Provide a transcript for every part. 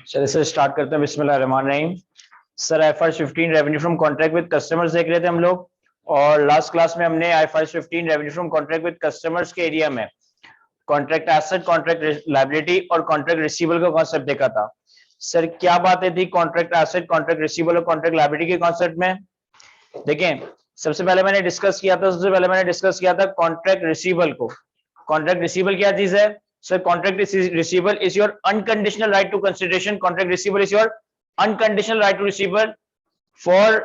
चलिए sir start करते हैं। बिस्मिल्लाहिर्रहमानिर्रहीम। Sir IFRS 15 revenue from contract with customers देख रहे थे हम लोग, और लास्ट क्लास में हमने IFRS 15 revenue from contract with customers के एरिया में कॉन्ट्रैक्ट एसेट, कॉन्ट्रैक्ट लायबिलिटी और कॉन्ट्रैक्ट रिसीवेबल का कॉन्सेप्ट देखा था। सर क्या बातें थी कॉन्ट्रैक्ट एसेट, कॉन्ट्रैक्ट रिसीवेबल और कॉन्ट्रैक्ट लायबिलिटी के कॉन्सेप्ट में? देखें, सबसे पहले मैंने डिस्कस किया था कॉन्ट्रैक्ट रिसीवेबल को। कॉन्ट्रैक्ट रिसीवेबल क्या चीज है? Sir contract receivable is your unconditional right to consideration. Contract receivable is your unconditional right to receivable for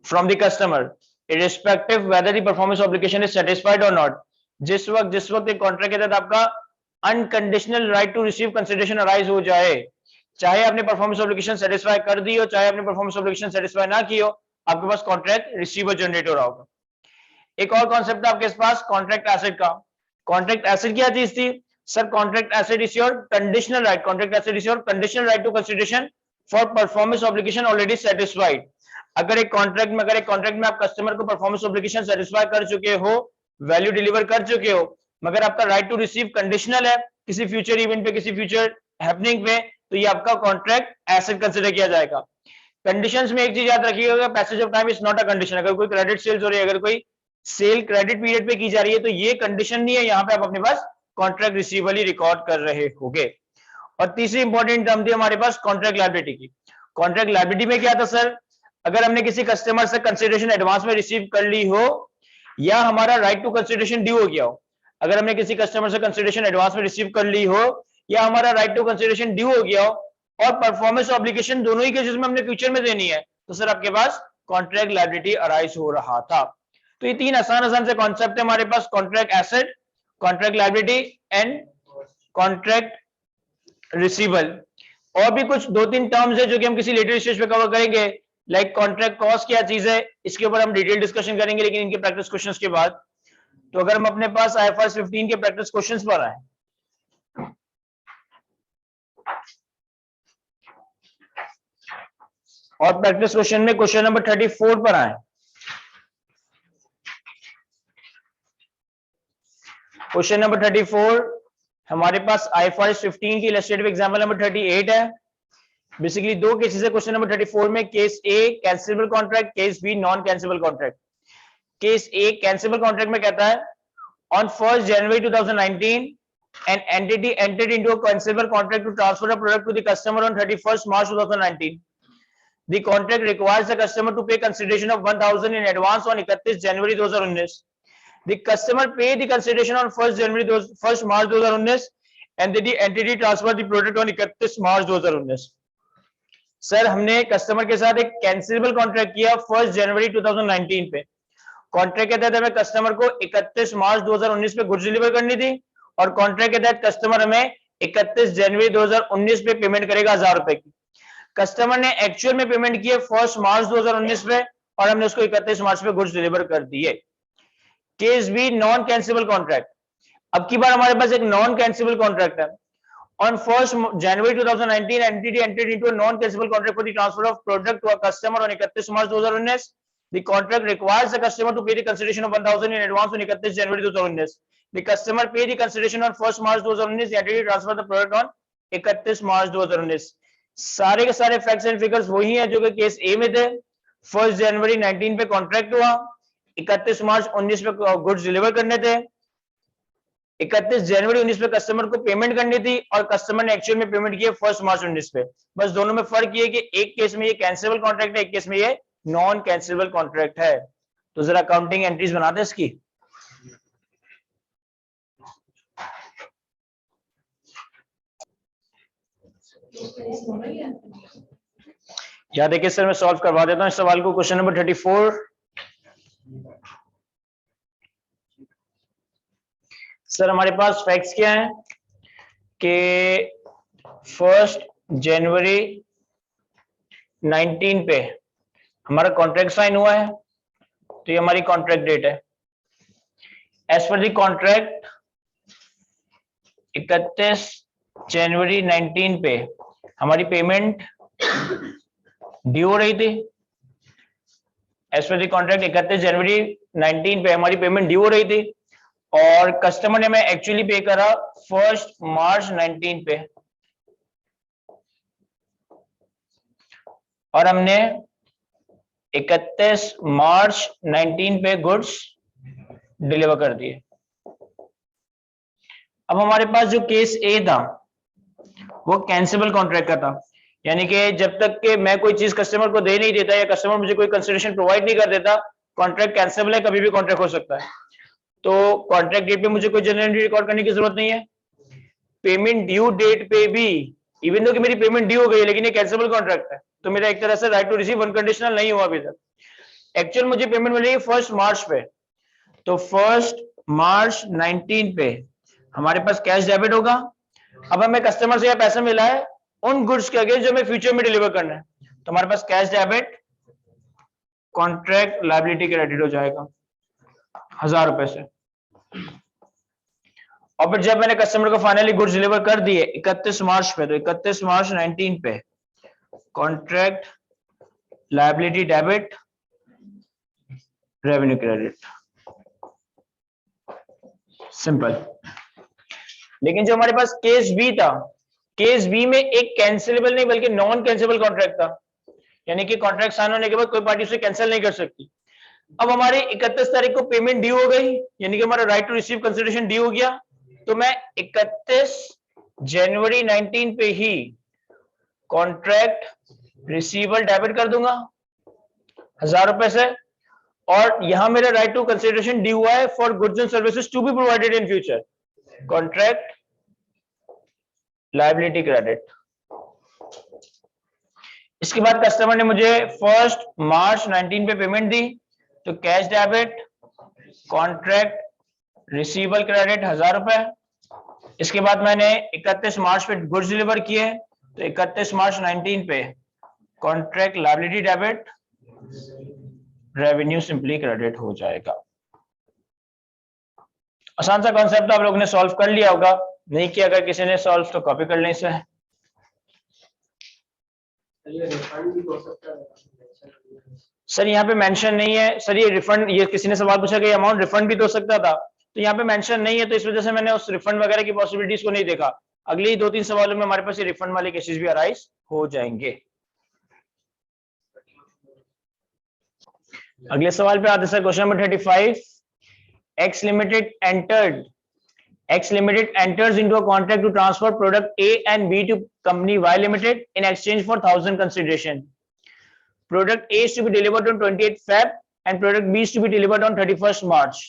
from the customer irrespective whether the performance obligation is satisfied or not। जिस वक्त एक contract के तहत आपका unconditional right to receive consideration arise हो जाए, चाहे आपने परफॉर्मेंस ऑब्लिगेशन सेटिस्फाई कर दी हो, चाहे आपने परफॉर्मेंस ऑब्लिगेशन सेटिस्फाई ना की हो, आपके पास कॉन्ट्रैक्ट रिसीवेबल जनरेट हो रहा होगा। एक और कॉन्सेप्ट है आपके पास कॉन्ट्रैक्ट एसेट का। कॉन्ट्रैक्ट एसेट क्या चीज थी? Sir contract asset is your conditional right, contract asset is your conditional right to consideration for performance obligation already satisfied. अगर एक कॉन्ट्रैक्ट में आप कस्टमर को परफॉर्मेंस ऑब्लिगेशन सेटिस्फाई कर चुके हो, वैल्यू डिलीवर कर चुके हो, मगर आपका राइट टू रिसीव कंडीशनल है किसी फ्यूचर इवेंट पे, किसी फ्यूचर हैपनिंग पे, तो ये आपका कॉन्ट्रैक्ट एसेट कंसिडर किया जाएगा। कंडीशंस में एक चीज याद रखिएगा, passage of time is not a condition. अगर कोई क्रेडिट सेल्स हो रही है, अगर कोई सेल क्रेडिट पीरियड पे की जा रही है, तो ये कंडीशन नहीं है, यहाँ पे आप अपने पास कॉन्ट्रैक्ट रिसीवेबल ही रिकॉर्ड कर रहे होगे। और तीसरी इंपॉर्टेंट टर्म थी हमारे पास कॉन्ट्रैक्ट लायबिलिटी की। कॉन्ट्रैक्ट लायबिलिटी में क्या था सर? अगर हमने किसी कस्टमर से कंसिडरेशन एडवांस में रिसीव कर ली हो, या हमारा राइट टू कंसिडरेशन ड्यू हो गया हो, अगर हमने किसी कस्टमर से कंसिडरेशन एडवांस में रिसीव कर ली हो, या हमारा राइट टू कंसिडरेशन ड्यू हो गया हो, और परफॉर्मेंस ऑब्लिगेशन दोनों ही केसेस में हमने फ्यूचर में देनी है, तो सर आपके पास कॉन्ट्रैक्ट लायबिलिटी अराइज हो रहा था। तो ये तीन आसान से कॉन्सेप्ट है हमारे पास, contract asset, contract liability and contract receivable. और भी कुछ दो तीन टर्म्स है जो कि हम किसी लेटर स्टेज पे कवर करेंगे, लाइक कॉन्ट्रैक्ट कॉस्ट क्या चीज है, इसके ऊपर हम डिटेल डिस्कशन करेंगे, लेकिन इनके प्रैक्टिस क्वेश्चंस के बाद। तो अगर हम अपने पास IFRS 15 के प्रैक्टिस क्वेश्चंस पर आए, और प्रैक्टिस क्वेश्चन में क्वेश्चन नंबर 34 पर आए। क्वेश्चन नंबर 34 हमारे पास IFRS 15 की इलस्ट्रेटिव एग्जांपल नंबर 38 है। बेसिकली दो केसेस है क्वेश्चन नंबर 34 में, case A cancellable contract, case B non cancellable contract. Case A cancellable contract में कहता है, on 1st January 2019 an entity entered into a cancelable contract to transfer a product to the customer on 31st March 2019. The contract requires the customer to pay consideration of 1000 in advance on 31 January 2019. The customer paid the consideration on 1st March 2019 and then the entity transferred the product on 31 March 2019. Sir हमने customer के साथ एक cancellable contract किया 1st January 2019 पे। Contract के तहत हमें customer को 31 मार्च 2019 पे गुड्स डिलीवर करनी थी, और कॉन्ट्रैक्ट के तहत कस्टमर हमें 31 जनवरी 2019 पे पेमेंट करेगा 1000 रुपए की। कस्टमर ने एक्चुअल में पेमेंट किए 1 मार्च 2019 पे, और हमने उसको 31 मार्च पे गुड्स डिलीवर कर दिए। Case B non cancellable contract. अब की बार हमारे पास एक नॉन कैंसिलेबल कॉन्ट्रैक्ट है। On 1st January 2019, entity entered into a non-cancelable contract for the transfer of product to a customer on 31 March 2019. The contract requires the customer to pay the consideration of 1000 in advance on 31 January 2019. The customer paid the consideration on 1st March 2019. The entity transferred the product on 31 March 2019. सारे के सारे facts and figures वही हैं जो कि case ए में थे। 1st January 19 पे कॉन्ट्रैक्ट हुआ, 31 मार्च 19 पे गुड्स डिलीवर करने थे, 31 जनवरी 19 पे कस्टमर को पेमेंट करनी थी, और कस्टमर ने एक्चुअल में पेमेंट किया 1 मार्च 19 पे। बस दोनों में फर्क ये कि एक केस में ये कैंसिलेबल कॉन्ट्रैक्ट है, एक केस में ये नॉन कैंसिलेबल कॉन्ट्रैक्ट है। तो जरा काउंटिंग एंट्रीज बनाते हैं इसकी। या देखिए सर मैं सॉल्व करवा देता हूं इस सवाल को। क्वेश्चन नंबर 34 सर हमारे पास फैक्ट्स क्या है कि 1 जनवरी 19 पे हमारा कॉन्ट्रैक्ट साइन हुआ है, तो ये हमारी कॉन्ट्रैक्ट डेट है। एज पर द कॉन्ट्रैक्ट 31 जनवरी 19 पे हमारी पेमेंट ड्यू हो रही थी। एज पर द कॉन्ट्रैक्ट 31 जनवरी 19 पे हमारी पेमेंट ड्यू हो रही थी, और कस्टमर ने मैं एक्चुअली पे करा 1 मार्च 19 पे। और हमने 31 मार्च 19 पे गुड्स डिलीवर कर दिए। अब हमारे पास जो केस ए था वो कैंसिलेबल कॉन्ट्रैक्ट का था, यानी कि जब तक कि मैं कोई चीज कस्टमर को दे नहीं देता या कस्टमर मुझे कोई कंसिडरेशन प्रोवाइड नहीं कर देता, कॉन्ट्रैक्ट कैंसिलेबल है, कभी भी कॉन्ट्रैक्ट हो सकता है। तो कॉन्ट्रैक्ट डेट पे मुझे कोई जनरल एंट्री रिकॉर्ड करने की जरूरत नहीं है। पेमेंट ड्यू डेट पे भी इवन दो कि मेरी पेमेंट ड्यू हो गई है लेकिन ये कैंसिलेबल कॉन्ट्रैक्ट है, तो मेरा एक तरह से राइट टू रिसीव अनकंडीशनल नहीं हुआ अभी तक। एक्चुअल मुझे पेमेंट मिलेगी 1 मार्च पे, तो 1 मार्च 19 पे हमारे पास कैश डेबिट होगा। अब हमें कस्टमर से यह पैसा मिला है उन गुड्स के अगेंस्ट जो हमें फ्यूचर में डिलीवर करना है, तो हमारे पास cash debit contract liability credit हो जाएगा 1000 रुपए से। और फिर जब मैंने कस्टमर को फाइनली गुड्स डिलीवर कर दिए 31 मार्च पे, तो 31 मार्च 19 पे contract liability debit revenue credit, simple. लेकिन जो हमारे पास केस बी था, केस बी में एक कैंसिलेबल नहीं बल्कि नॉन कैंसिलेबल कॉन्ट्रैक्ट था, यानी कि कॉन्ट्रैक्ट साइन होने के बाद कोई पार्टी उसे कैंसिल नहीं कर सकती। अब हमारी 31 तारीख को पेमेंट ड्यू हो गई, यानी कि हमारा right to receive consideration due हो गया, तो मैं 31 जनवरी 19 पे ही कॉन्ट्रैक्ट रिसीवेबल डेबिट कर दूंगा 1000 रुपए से, और यहां मेरा राइट टू कंसिडरेशन ड्यू हुआ है for goods and services to be provided in future, contract liability credit. इसके बाद कस्टमर ने मुझे 1 मार्च 19 पे पेमेंट दी, तो cash debit contract receivable credit 1000 रुपए। इसके बाद मैंने 31 मार्च पे गुड्स डिलीवर किए, तो 31 मार्च 19 पे contract liability debit revenue simply credit हो जाएगा। आसान सा कॉन्सेप्ट आप लोगों ने सॉल्व कर लिया होगा, नहीं किया अगर किसी ने सॉल्व तो कॉपी कर लें इसे। सर यहाँ पे मेंशन नहीं है सर, ये रिफंड, ये किसी ने सवाल पूछा कि अमाउंट रिफंड भी तो हो सकता था, तो यहाँ पे मेंशन नहीं है, तो इस वजह से मैंने उस रिफंड वगैरह की पॉसिबिलिटीज को नहीं देखा। अगले 2-3 सवालों में हमारे पास ये रिफंड वाले केसेस भी अराइज हो जाएंगे। अगले सवाल पे आते sir, question number 35। X Limited enters into a contract to transfer product A and B to company Y Limited in exchange for 1000 consideration. Product A is to be delivered on 28th Feb and product B is to be delivered on 31st March.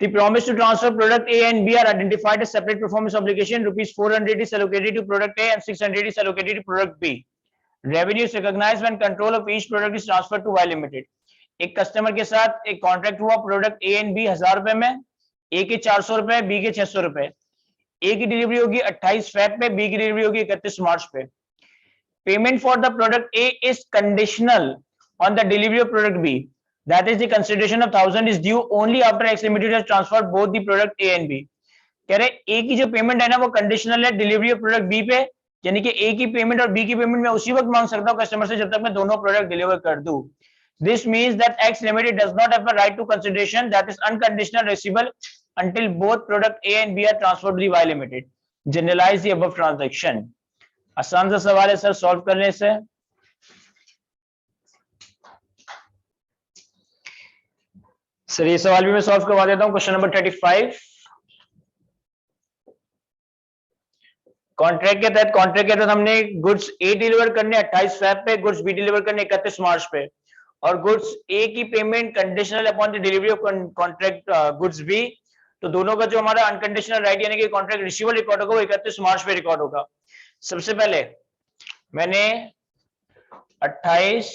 The promise to transfer product A and B are identified as separate performance obligation. Rupees 400 is allocated to product A and 600 is allocated to product B. Revenue is recognized when control of each product is transferred to Y Limited. एक customer के साथ एक contract हुआ product A and B 1000 रुपए में, ए के 400 रुपए, B के 600 रुपए। ए की डिलीवरी होगी 28 फेब पे, बी की डिलीवरी होगी 31 मार्च पे। Payment for the product A is conditional on the delivery of product B, that is the consideration of 1000 is due only after X limited has transferred both the product A and B. कह रहे ए की जो payment है ना वो conditional है delivery of product B पे, यानी कि ए की पेमेंट और बी की पेमेंट मैं उसी वक्त मांग सकता हूँ कस्टमर से जब तक मैं दोनों प्रोडक्ट डिलीवर कर दूं। This means that X Limited does not have a right to consideration that is unconditional receivable until both product A and B are transferred to the Y Limited. Generalize the above transaction. आसान सा सवाल है sir, solve करने से। Sir ये सवाल भी मैं सॉल्व करवा देता हूँ। Question number 35। कॉन्ट्रैक्ट के तहत हमने गुड्स ए डिलीवर करने 28 फेब पे, गुड्स बी डिलीवर करने 31 मार्च पे, और गुड्स ए की payment conditional upon the delivery of contract goods B, तो दोनों का जो हमारा अनकंडीशनल राइट यानी कि कॉन्ट्रैक्ट रिसीवेबल रिकॉर्ड होगा वो 31 मार्च पे रिकॉर्ड होगा। सबसे पहले मैंने 28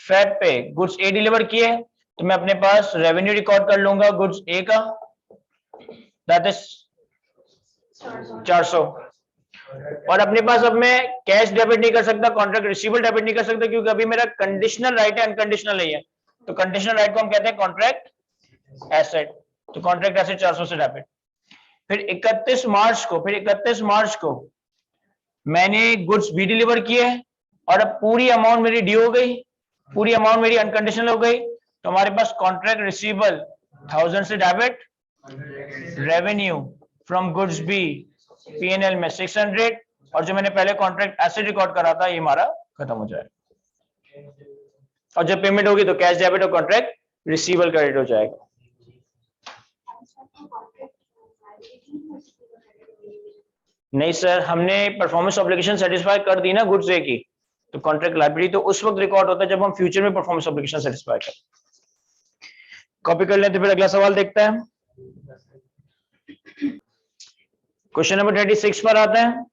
फेब पे गुड्स ए डिलीवर किए, तो मैं अपने पास रेवेन्यू रिकॉर्ड कर लूंगा गुड्स ए का, दैट इज 400, और अपने पास अब मैं कैश डेबिट नहीं कर सकता, कॉन्ट्रैक्ट रिसीवेबल डेबिट नहीं कर सकता, क्योंकि अभी मेरा कंडीशनल राइट है, अनकंडीशनल नहीं है। तो कंडीशनल राइट को हम कहते हैं कॉन्ट्रैक्ट एसेट, तो कॉन्ट्रैक्ट एसेट 400 से डेबिट। फिर 31 मार्च को मैंने गुड्स बी डिलीवर किए, और अब पूरी अमाउंट मेरी ड्यू हो गई, पूरी अमाउंट मेरी अनकंडीशनल हो गई, तो हमारे पास कॉन्ट्रैक्ट रिसीवेबल 1000 से debit, revenue from goods B P&L में 600, और जो मैंने पहले कॉन्ट्रैक्ट एसेट रिकॉर्ड करा था ये हमारा खत्म हो जाएगा। और जब पेमेंट होगी तो कैश डेबिट और कॉन्ट्रैक्ट रिसीवेबल क्रेडिट हो जाएगा। नहीं सर, हमने परफॉर्मेंस ऑब्लिगेशन सेटिस्फाई कर दी ना गुड्स ए की, तो कॉन्ट्रैक्ट लायबिलिटी तो उस वक्त रिकॉर्ड होता है जब हम फ्यूचर में परफॉर्मेंस ऑब्लिगेशन सेटिस्फाई करें। कॉपी कर लें तो फिर अगला सवाल देखते हैं। क्वेश्चन नंबर 36 पर आता है।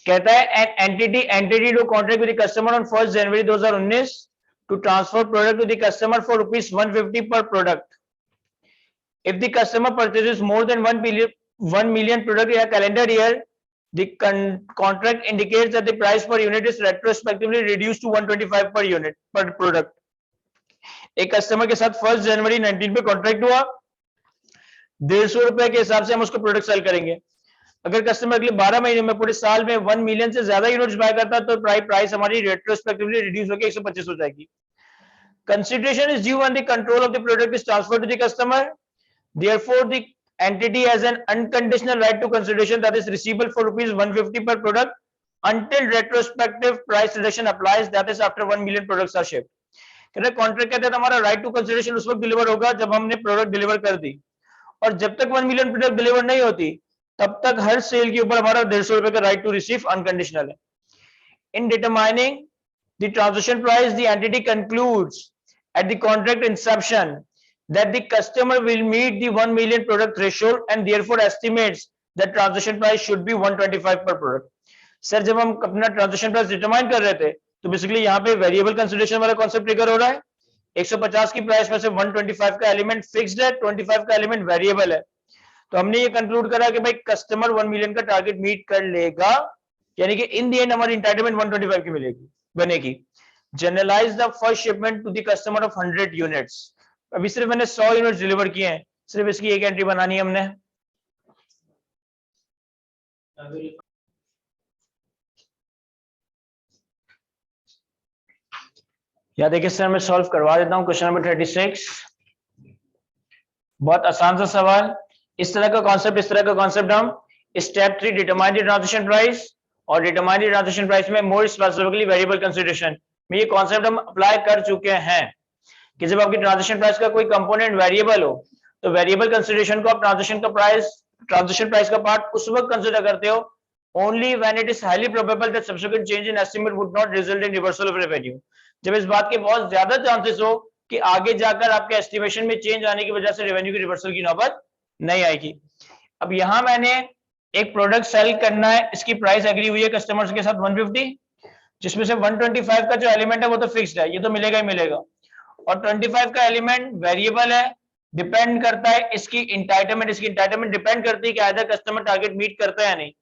कहता है entity to contract with the customer on 1 January 2019 to transfer product to the customer for ₹150 पर product. If the customer purchases more than 1 million product in a calendar year, the contract indicates that the price per unit is retrospectively reduced to 125 per unit per product. एक customer के साथ 1 जनवरी 19 पे contract हुआ, 150 रुपए के हिसाब से हम उसको प्रोडक्ट सेल करेंगे। अगर कस्टमर अगले 12 महीने में पूरे साल में 1 मिलियन से ज्यादा यूनिट्स बाय करता है तो प्राइस हमारी रेट्रोस्पेक्टिवली रिड्यूस होकर 125 हो जाएगी। Consideration is due when the control of the product is transferred to the customer. Therefore, the entity has an unconditional right to consideration that is receivable for ₹150 per product until retrospective price reduction applies, that is after 1 million products are shipped. कहते contract कहते हैं हमारा right to consideration उस वक्त deliver होगा जब हमने product deliver कर दी, और जब तक 1 मिलियन प्रोडक्ट डिलीवर नहीं होती तब तक हर सेल के ऊपर हमारा 150 रुपए का राइट टू रिसीव अनकंडीशनल है। In determining the transaction price the entity concludes at the contract Inception that the customer will meet the 1 million product threshold and therefore estimates that transaction price should be 125 per product. Sir जब हम अपना transaction price determine कर रहे थे तो basically यहाँ पे variable consideration वाला कॉन्सेप्ट ट्रिगर हो रहा है। 150 की प्राइस में से 125 का एलिमेंट फिक्स्ड है, 25 का एलिमेंट वेरिएबल है। तो हमने ये कंक्लूड करा कि भाई कस्टमर 1 मिलियन का टारगेट मीट कर लेगा, यानी कि इन द एंड हमारी एंटाइटलमेंट 125 की मिलेगी बनेगी। Generalise the first shipment to the customer of 100 units. अभी सिर्फ मैंने 100 यूनिट डिलीवर किए हैं, सिर्फ इसकी एक एंट्री बनानी है हमने। या देखिए सर मैं सॉल्व करवा देता हूं क्वेश्चन नंबर 36। बहुत आसान सा सवाल। इस तरह का कॉन्सेप्ट हम step 3 determine the transaction price और डिटरमाइन द ट्रांजैक्शन प्राइस में मोर स्पेसिफिकली वेरिएबल कंसीडरेशन में ये कॉन्सेप्ट हम अप्लाई कर चुके हैं कि जब आपकी ट्रांजैक्शन प्राइस का कोई कंपोनेंट वेरिएबल हो तो वेरिएबल कंसीडरेशन को आप ट्रांजैक्शन प्राइस का पार्ट उस वक्त कंसीडर करते हो only when it is highly probable that subsequent change in estimate would not result in reversal of revenue. जब इस बात के बहुत ज्यादा चांसेस हो कि आगे जाकर आपके एस्टिमेशन में चेंज आने की वजह से रेवेन्यू की रिवर्सल की नौबत नहीं आएगी। अब यहां मैंने एक प्रोडक्ट सेल करना है, इसकी प्राइस एग्री हुई है कस्टमर्स के साथ 150, जिसमें से 125 का जो एलिमेंट है वो तो फिक्स्ड है, ये तो मिलेगा ही मिलेगा, और 25 का एलिमेंट वेरिएबल है, डिपेंड करता है इसकी इंटाइटलमेंट डिपेंड करती है कि आइदर कस्टमर टारगेट मीट करता है या नहीं।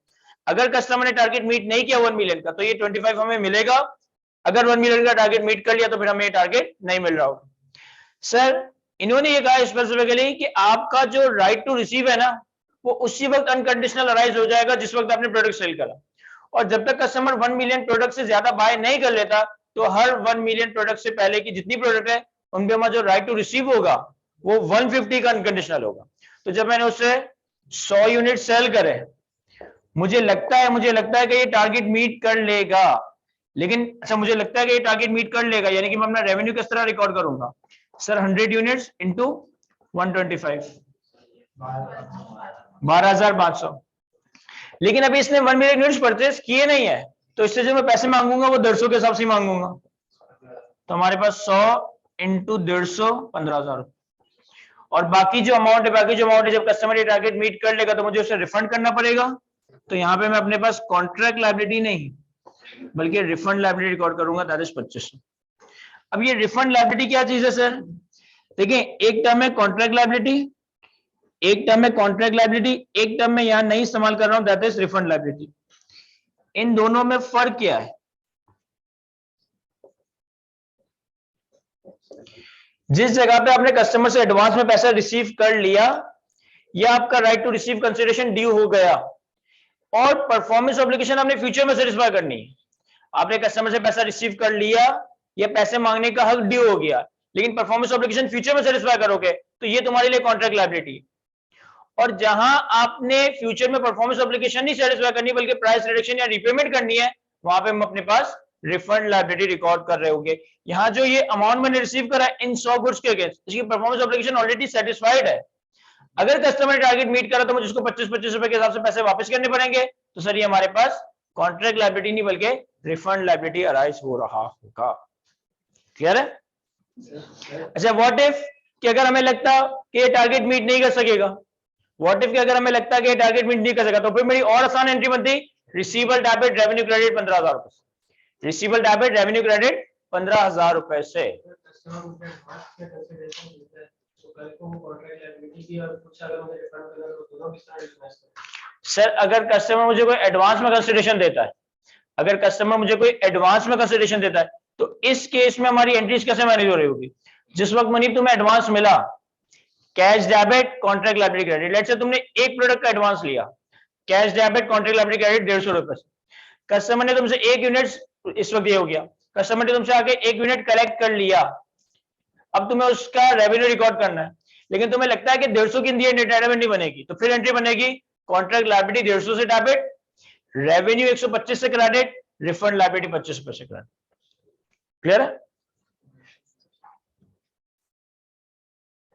अगर कस्टमर ने टारगेट मीट नहीं किया 1 मिलियन का तो ये 25 हमें मिलेगा, अगर 1 मिलियन का टारगेट मीट कर लिया तो फिर हमें ये टारगेट नहीं मिल रहा होगा। सर इन्होंने ये कहा स्पेसिफिकली कि आपका जो राइट टू रिसीव है ना वो उसी वक्त अनकंडीशनल अराइज हो जाएगा जिस वक्त आपने प्रोडक्ट सेल करा, और जब तक कस्टमर 1 मिलियन प्रोडक्ट से ज्यादा बाय नहीं कर लेता तो हर 1 मिलियन प्रोडक्ट से पहले की जितनी प्रोडक्ट है उनपे हमारा जो राइट टू रिसीव होगा वो 150 का अनकंडीशनल होगा। तो जब मैंने उससे 100 यूनिट सेल करे, मुझे लगता है कि ये टारगेट मीट कर लेगा, लेकिन अच्छा मुझे लगता है कि ये टारगेट मीट कर लेगा, यानी कि मैं अपना रेवेन्यू किस तरह रिकॉर्ड करूंगा सर 100 यूनिट्स इंटू 125 12,500। लेकिन अभी इसने 1 मिलियन यूनिट्स परचेस किए नहीं है तो इससे जो मैं पैसे मांगूंगा वो 150 के हिसाब से मांगूंगा, तो हमारे पास 100 इंटू 150 15,000, और बाकी जो अमाउंट है जब कस्टमर ये टारगेट मीट कर लेगा तो मुझे उसे रिफंड करना पड़ेगा। तो यहाँ पे मैं अपने पास कॉन्ट्रैक्ट लायबिलिटी नहीं बल्कि रिफंड लायबिलिटी रिकॉर्ड करूंगा, दैट इज 2500। अब ये रिफंड लायबिलिटी क्या चीज है सर? देखिए एक टर्म है कॉन्ट्रैक्ट लायबिलिटी, एक टर्म में यहां नहीं इस्तेमाल कर रहा हूं, दैट इज रिफंड लायबिलिटी। इन दोनों में फर्क क्या है? जिस जगह पे आपने कस्टमर से एडवांस में पैसा रिसीव कर लिया या आपका right to receive consideration due हो गया, और परफॉर्मेंस ऑब्लिगेशन आपने फ्यूचर में सेटिस्फाई करनी है। आपने कस्टमर से पैसा रिसीव कर लिया या पैसे मांगने का हक ड्यू हो गया, लेकिन परफॉर्मेंस ऑब्लिगेशन फ्यूचर में सेटिस्फाई करोगे तो ये तुम्हारे लिए कॉन्ट्रैक्ट लायबिलिटी। और जहां आपने फ्यूचर में परफॉर्मेंस ऑब्लिगेशन नहीं सेटिस्फाई करनी बल्कि प्राइस रिडक्शन या रीपेमेंट करनी है, वहां पे हम अपने पास रिफंड लायबिलिटी रिकॉर्ड कर रहे होंगे। यहाँ जो ये अमाउंट मैंने रिसीव करा इन 100 गुड्स के अगेंस्ट, इसकी परफॉर्मेंस ऑब्लिगेशन ऑलरेडी सेटिस्फाइड है। अगर कस्टमर ने टारगेट मीट करा तो मुझे उसको 25-25 रुपए के हिसाब से पैसे वापस करने पड़ेंगे। तो सर ये हमारे पास कॉन्ट्रैक्ट लायबिलिटी नहीं बल्कि रिफंड लायबिलिटी अराइज हो रहा होगा। क्लियर है? अच्छा, व्हाट इफ कि अगर हमें लगता कि ये टारगेट मीट नहीं कर सकेगा, व्हाट इफ कि अगर हमें लगता कि ये टारगेट मीट नहीं कर सकेगा, तो फिर मेरी और आसान एंट्री बनती रिसीवेबल डेबिट रेवेन्यू क्रेडिट 15,000 रुपए से। रिसीवेबल डेबिट रेवेन्यू क्रेडिट 15,000 रुपए से। सर अगर कस्टमर मुझे कोई एडवांस में कंसिडरेशन देता है, अगर कस्टमर मुझे कोई एडवांस में कंसिडरेशन देता है, तो इस केस में हमारी एंट्रीज कैसे मैनेज हो रही होगी? जिस वक्त मनी तुम्हें एडवांस मिला, cash debit contract liability credit, let's say तुमने एक प्रोडक्ट का एडवांस लिया, cash debit contract liability credit 150 रुपए से। कस्टमर ने तुमसे एक यूनिट, इस वक्त ये हो गया, कस्टमर ने तुमसे आके एक यूनिट कलेक्ट कर लिया, अब तुम्हें उसका रेवेन्यू रिकॉर्ड करना है, लेकिन तुम्हें लगता है कि 150 की नेट रेवेन्यू नहीं बनेगी, तो फिर एंट्री बनेगी कॉन्ट्रैक्ट लायबिलिटी 150 से डेबिट, रेवेन्यू 125 से क्रेडिट, रिफंड लायबिलिटी 25 रुपए से क्रेडिट। क्लियर है?